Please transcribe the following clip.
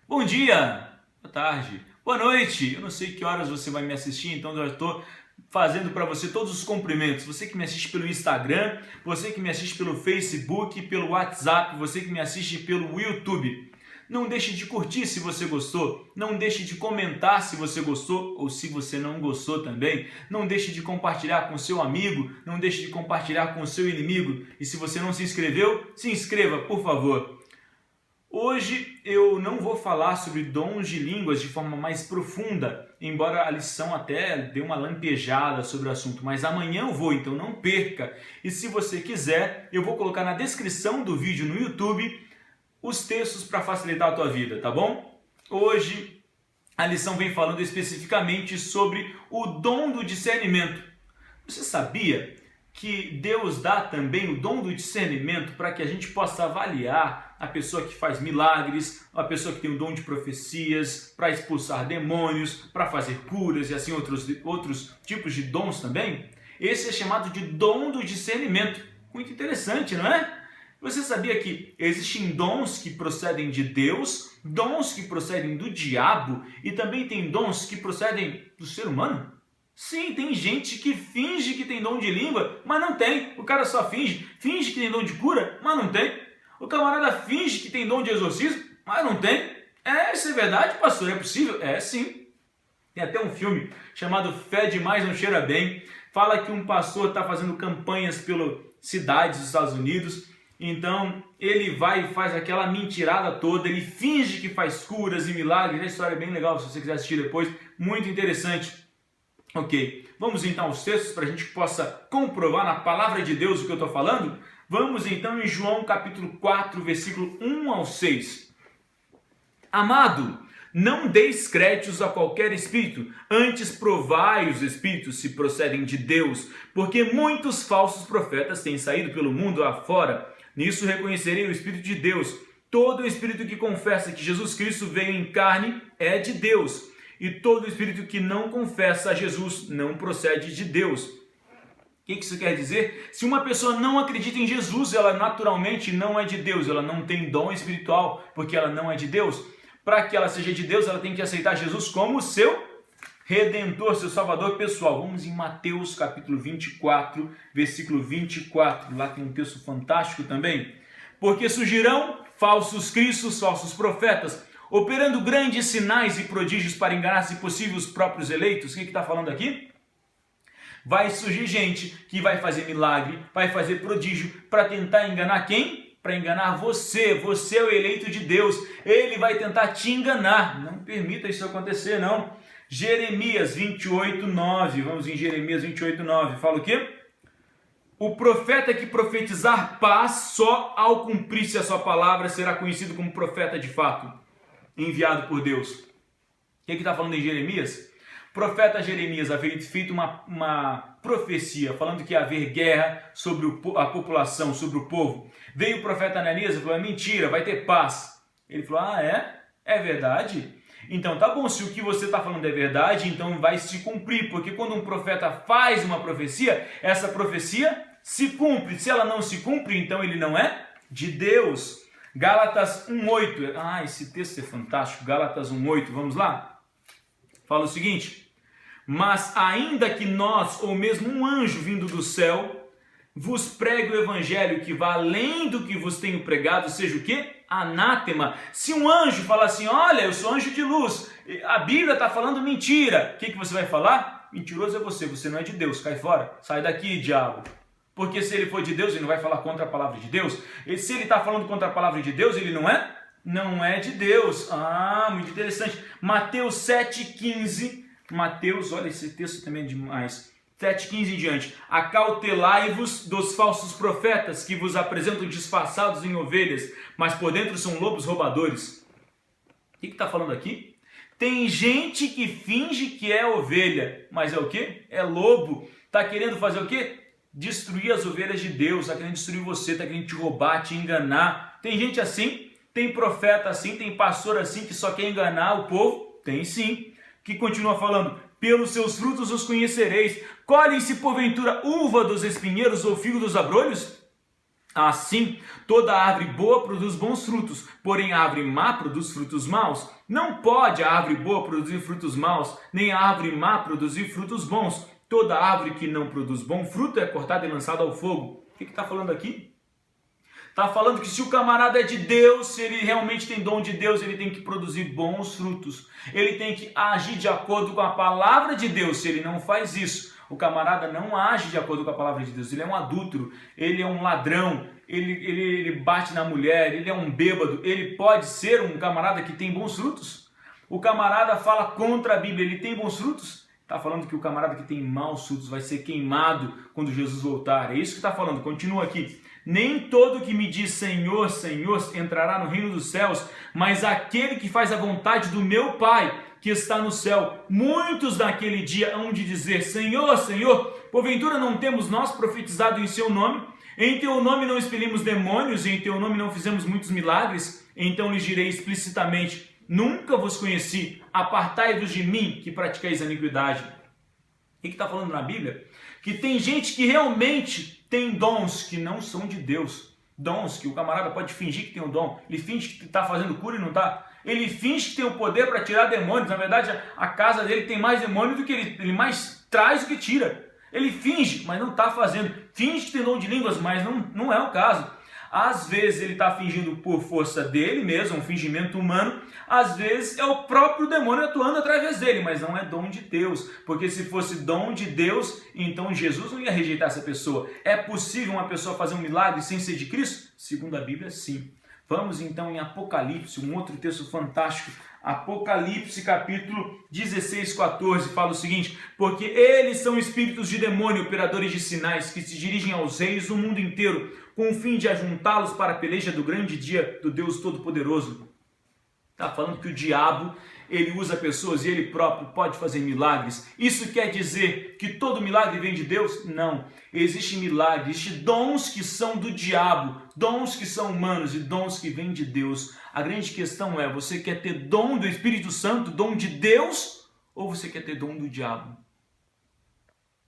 Bom dia, boa tarde, boa noite. Eu não sei que horas você vai me assistir, então eu já estou fazendo para você todos os cumprimentos. Você que me assiste pelo Instagram, você que me assiste pelo Facebook, pelo WhatsApp, você que me assiste pelo YouTube. Não deixe de curtir se você gostou, não deixe de comentar se você gostou ou se você não gostou também. Não deixe de compartilhar com seu amigo, não deixe de compartilhar com seu inimigo. E se você não se inscreveu, se inscreva, por favor. Hoje eu não vou falar sobre dons de línguas de forma mais profunda, embora a lição até dê uma lampejada sobre o assunto, mas amanhã eu vou, então não perca. E se você quiser, eu vou colocar na descrição do vídeo no YouTube os textos para facilitar a tua vida, tá bom? Hoje a lição vem falando especificamente sobre o dom do discernimento. Você sabia que Deus dá também o dom do discernimento para que a gente possa avaliar a pessoa que faz milagres, a pessoa que tem o dom de profecias, para expulsar demônios, para fazer curas e assim outros tipos de dons também? Esse é chamado de dom do discernimento. Muito interessante, não é? Você sabia que existem dons que procedem de Deus, dons que procedem do diabo e também tem dons que procedem do ser humano? Sim, tem gente que finge que tem dom de língua, mas não tem. O cara só finge que tem dom de cura, mas não tem. O camarada finge que tem dom de exorcismo, mas não tem. Isso é verdade, pastor? É possível? É sim. Tem até um filme chamado Fé Demais Não Cheira Bem. Fala que um pastor está fazendo campanhas pelas cidades dos Estados Unidos. Então ele vai e faz aquela mentirada toda. Ele finge que faz curas e milagres. A história é bem legal, se você quiser assistir depois. Muito interessante. Ok, vamos então aos textos para a gente possa comprovar na palavra de Deus o que eu estou falando? Vamos então em João capítulo 4, versículo 1 ao 6. Amado, não deis créditos a qualquer espírito, antes provai os espíritos se procedem de Deus, porque muitos falsos profetas têm saído pelo mundo afora. Nisso reconhecerei o Espírito de Deus. Todo espírito que confessa que Jesus Cristo veio em carne é de Deus. E todo espírito que não confessa a Jesus não procede de Deus. O que isso quer dizer? Se uma pessoa não acredita em Jesus, ela naturalmente não é de Deus. Ela não tem dom espiritual, porque ela não é de Deus. Para que ela seja de Deus, ela tem que aceitar Jesus como seu Redentor, seu Salvador pessoal. Vamos em Mateus capítulo 24, versículo 24. Lá tem um texto fantástico também. Porque surgirão falsos cristos, falsos profetas, operando grandes sinais e prodígios para enganar, se possível, os próprios eleitos. O que está falando aqui? Vai surgir gente que vai fazer milagre, vai fazer prodígio para tentar enganar quem? Para enganar você. Você é o eleito de Deus. Ele vai tentar te enganar. Não permita isso acontecer, não. Jeremias 28, 9. Vamos em Jeremias 28, 9. Fala o quê? O profeta que profetizar paz só ao cumprir-se a sua palavra será conhecido como profeta de fato, enviado por Deus. O que está falando em Jeremias? O profeta Jeremias havia feito uma profecia falando que ia haver guerra sobre a população, sobre o povo. Veio o profeta Ananias e falou: é mentira, vai ter paz. Ele falou: é verdade? Então tá bom, se o que você está falando é verdade, então vai se cumprir, porque quando um profeta faz uma profecia, essa profecia se cumpre. Se ela não se cumpre, então ele não é de Deus. Gálatas 1,8. Esse texto é fantástico. Gálatas 1,8. Vamos lá? Fala o seguinte: mas ainda que nós, ou mesmo um anjo vindo do céu, vos pregue o evangelho que vá além do que vos tenho pregado, seja o quê? Anátema. Se um anjo falar assim: olha, eu sou anjo de luz, a Bíblia está falando mentira, o que você vai falar? Mentiroso é você, você não é de Deus, cai fora, sai daqui, diabo. Porque se ele for de Deus, ele não vai falar contra a palavra de Deus. E se ele está falando contra a palavra de Deus, ele não é? Não é de Deus. Muito interessante. Mateus 7,15. Mateus, olha, esse texto também é demais. 7,15 em diante. Acautelai-vos dos falsos profetas que vos apresentam disfarçados em ovelhas, mas por dentro são lobos roubadores. O que está falando aqui? Tem gente que finge que é ovelha, mas é o quê? É lobo. Está querendo fazer o quê? Destruir as ovelhas de Deus, está querendo destruir você, está querendo te roubar, te enganar. Tem gente assim, tem profeta assim, tem pastor assim que só quer enganar o povo? Tem sim. Que continua falando: pelos seus frutos os conhecereis. Colhem-se porventura uva dos espinheiros ou figo dos abrolhos? Assim, toda árvore boa produz bons frutos, porém a árvore má produz frutos maus. Não pode a árvore boa produzir frutos maus, nem a árvore má produzir frutos bons. Toda árvore que não produz bom fruto é cortada e lançada ao fogo. O que está falando aqui? Está falando que se o camarada é de Deus, se ele realmente tem dom de Deus, ele tem que produzir bons frutos. Ele tem que agir de acordo com a palavra de Deus. Se ele não faz isso, o camarada não age de acordo com a palavra de Deus. Ele é um adúltero, ele é um ladrão, ele bate na mulher, ele é um bêbado. Ele pode ser um camarada que tem bons frutos? O camarada fala contra a Bíblia, ele tem bons frutos? Está falando que o camarada que tem maus frutos vai ser queimado quando Jesus voltar. É isso que está falando. Continua aqui. Nem todo que me diz Senhor, Senhor entrará no reino dos céus, mas aquele que faz a vontade do meu Pai que está no céu. Muitos naquele dia hão de dizer, Senhor, Senhor, porventura não temos nós profetizado em seu nome? Em teu nome não expelimos demônios, e em teu nome não fizemos muitos milagres? Então lhes direi explicitamente, nunca vos conheci, apartai-vos de mim que praticais a iniquidade. O que está falando na Bíblia? Que tem gente que realmente tem dons que não são de Deus. Dons que o camarada pode fingir que tem um dom. Ele finge que está fazendo cura e não está. Ele finge que tem o poder para tirar demônios. Na verdade, a casa dele tem mais demônios do que ele mais traz do que tira. Ele finge, mas não está fazendo. Finge que tem dom de línguas, mas não é o caso. Às vezes ele está fingindo por força dele mesmo, um fingimento humano. Às vezes é o próprio demônio atuando através dele, mas não é dom de Deus. Porque se fosse dom de Deus, então Jesus não ia rejeitar essa pessoa. É possível uma pessoa fazer um milagre sem ser de Cristo? Segundo a Bíblia, sim. Vamos então em Apocalipse, um outro texto fantástico. Apocalipse capítulo 16, 14, fala o seguinte: porque eles são espíritos de demônio, operadores de sinais, que se dirigem aos reis do mundo inteiro, com o fim de ajuntá-los para a peleja do grande dia do Deus Todo-Poderoso. Está falando que o diabo, ele usa pessoas e ele próprio pode fazer milagres. Isso quer dizer que todo milagre vem de Deus? Não. Existe milagre, existe dons que são do diabo, dons que são humanos e dons que vêm de Deus. A grande questão é, você quer ter dom do Espírito Santo, dom de Deus, ou você quer ter dom do diabo?